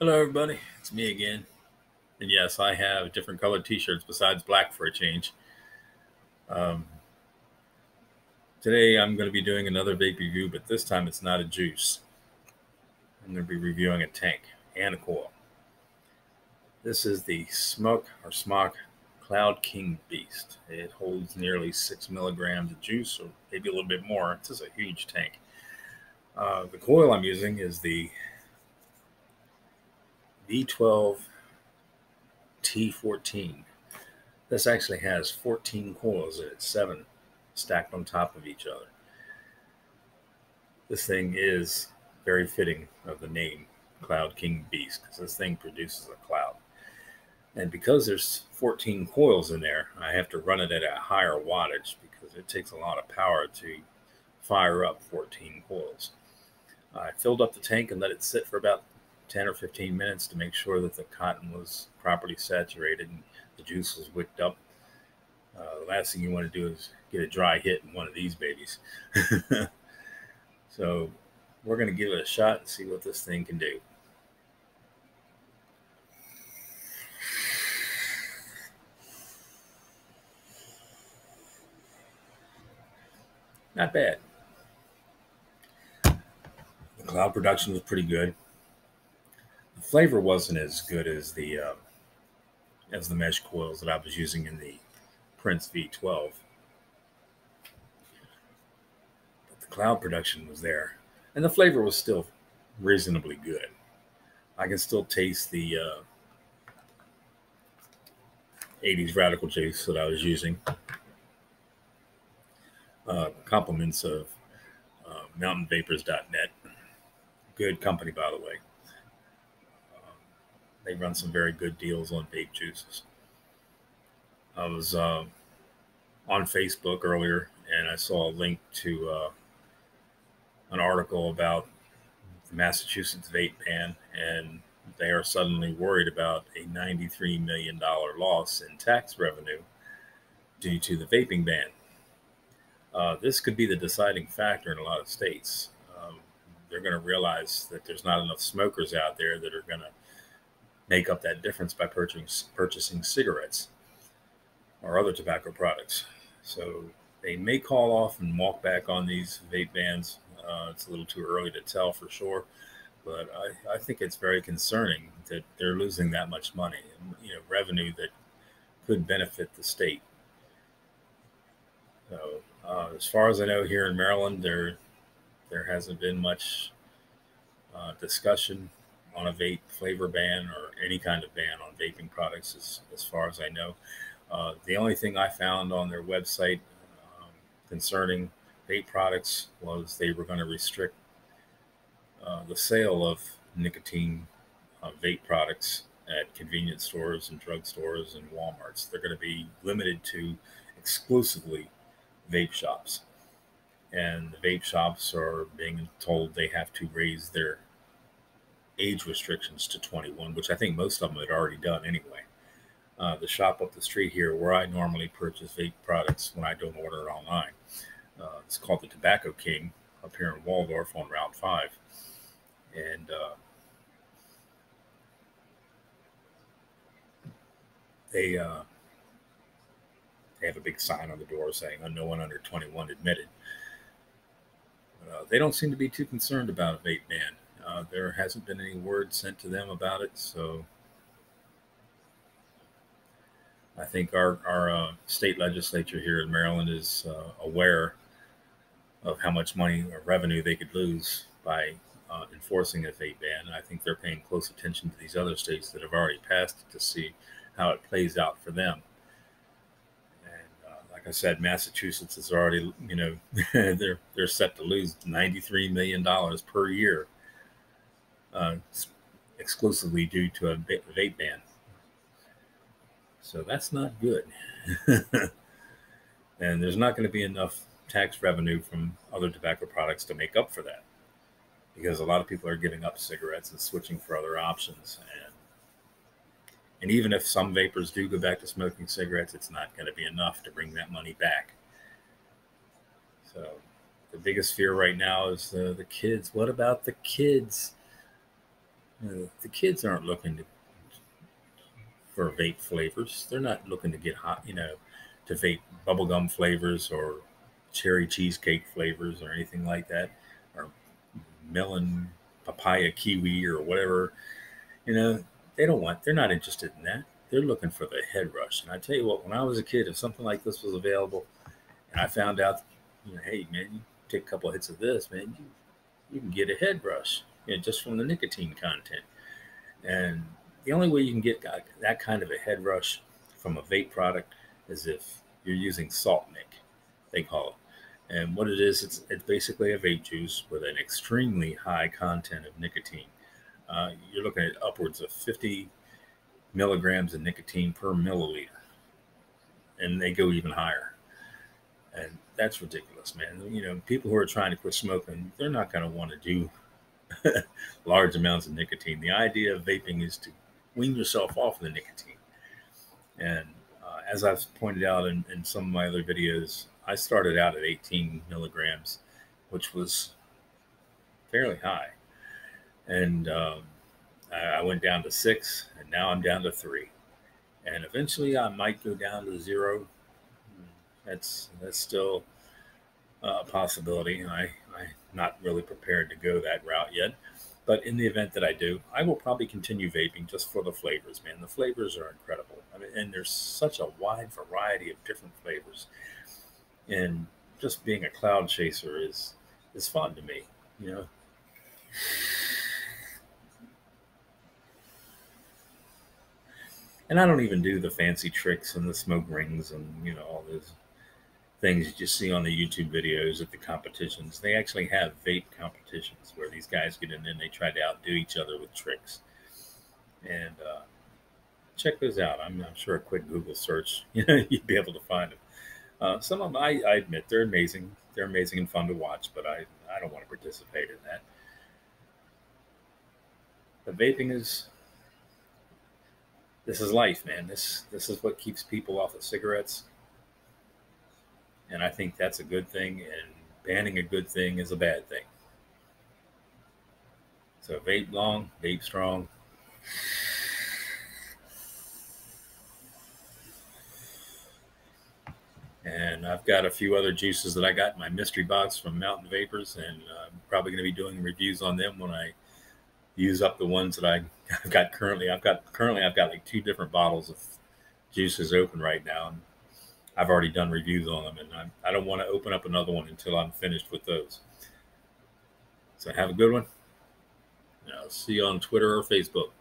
Hello, everybody. It's me again. And yes, I have different colored t-shirts besides black for a change. Um, Today, I'm going to be doing another vape review, but this time it's not a juice. I'm going to be reviewing a tank and a coil. This is the SMOK Cloud King Beast. It holds nearly 6 milligrams of juice, or maybe a little bit more. This is a huge tank. The coil I'm using is the V12 T14. This actually has 14 coils in it, 7 stacked on top of each other. This thing is very fitting of the name Cloud King Beast because this thing produces a cloud. And because there's 14 coils in there, I have to run it at a higher wattage because it takes a lot of power to fire up 14 coils. I filled up the tank and let it sit for about 10 or 15 minutes to make sure that the cotton was properly saturated and the juice was wicked up. The last thing you want to do is get a dry hit in one of these babies. So we're going to give it a shot and see what this thing can do. Not bad. The cloud production was pretty good. The flavor wasn't as good as the mesh coils that I was using in the Prince V12. But the cloud production was there, and the flavor was still reasonably good. I can still taste the 80s radical juice that I was using. Compliments of mountainvapors.net. Good company, by the way. They run some very good deals on vape juices. I was on Facebook earlier and I saw a link to an article about the Massachusetts vape ban, and they are suddenly worried about a $93 million loss in tax revenue due to the vaping ban. This could be the deciding factor in a lot of states. They're going to realize that there's not enough smokers out there that are going to make up that difference by purchasing cigarettes or other tobacco products. So they may call off and walk back on these vape bans. It's a little too early to tell for sure, but I think it's very concerning that they're losing that much money, revenue that could benefit the state. So as far as I know, here in Maryland, there hasn't been much discussion on a vape flavor ban or any kind of ban on vaping products, as far as I know. The only thing I found on their website concerning vape products was they were going to restrict the sale of nicotine vape products at convenience stores and drugstores and Walmarts. They're going to be limited to exclusively vape shops. And the vape shops are being told they have to raise their age restrictions to 21, which I think most of them had already done anyway. The shop up the street here where I normally purchase vape products when I don't order it online, it's called the Tobacco King up here in Waldorf on Route 5. And they have a big sign on the door saying, no one under 21 admitted. They don't seem to be too concerned about a vape ban. There hasn't been any word sent to them about it, so I think our state legislature here in Maryland is aware of how much money or revenue they could lose by enforcing a vape ban. I think they're paying close attention to these other states that have already passed it to see how it plays out for them. And like I said, Massachusetts is already, they're set to lose $93 million per year exclusively due to a vape ban. So that's not good. And there's not going to be enough tax revenue from other tobacco products to make up for that, because a lot of people are giving up cigarettes and switching for other options. And even if some vapors do go back to smoking cigarettes, it's not going to be enough to bring that money back. So the biggest fear right now is the kids. What about the kids? The kids aren't looking for vape flavors. They're not looking to get hot, to vape bubblegum flavors or cherry cheesecake flavors or anything like that, or melon, papaya, kiwi, or whatever. You know, they're not interested in that. They're looking for the head rush. And I tell you what, when I was a kid, if something like this was available and I found out, hey, man, you take a couple of hits of this, man, you can get a head rush, just from the nicotine content. And the only way you can get that kind of a head rush from a vape product is if you're using salt nick, they call it. And what it is, it's basically a vape juice with an extremely high content of nicotine. You're looking at upwards of 50 milligrams of nicotine per milliliter, and they go even higher. And that's ridiculous, man. People who are trying to quit smoking, they're not going to want to do large amounts of nicotine. The idea of vaping is to wean yourself off of the nicotine. And as I've pointed out in some of my other videos, I started out at 18 milligrams, which was fairly high. And I went down to 6, and now I'm down to 3. And eventually I might go down to 0. That's still a possibility. I'm not really prepared to go that route yet. But in the event that I do, I will probably continue vaping just for the flavors, man. The flavors are incredible. And there's such a wide variety of different flavors. And just being a cloud chaser is fun to me. And I don't even do the fancy tricks and the smoke rings and, all those things you just see on the YouTube videos at the competitions. They actually have vape competitions where these guys get in and they try to outdo each other with tricks. And check those out. I'm sure a quick Google search, you'd be able to find them. Some of them, I admit, they're amazing. They're amazing and fun to watch, but I don't want to participate in that. But vaping this is life, man. This is what keeps people off of cigarettes. And I think that's a good thing, and banning a good thing is a bad thing. So vape long, vape strong. And I've got a few other juices that I got in my mystery box from Mountain Vapors, and I'm probably going to be doing reviews on them when I use up the ones that I've got currently. I've got like 2 different bottles of juices open right now, and I've already done reviews on them, and I don't want to open up another one until I'm finished with those. So have a good one. And I'll see you on Twitter or Facebook.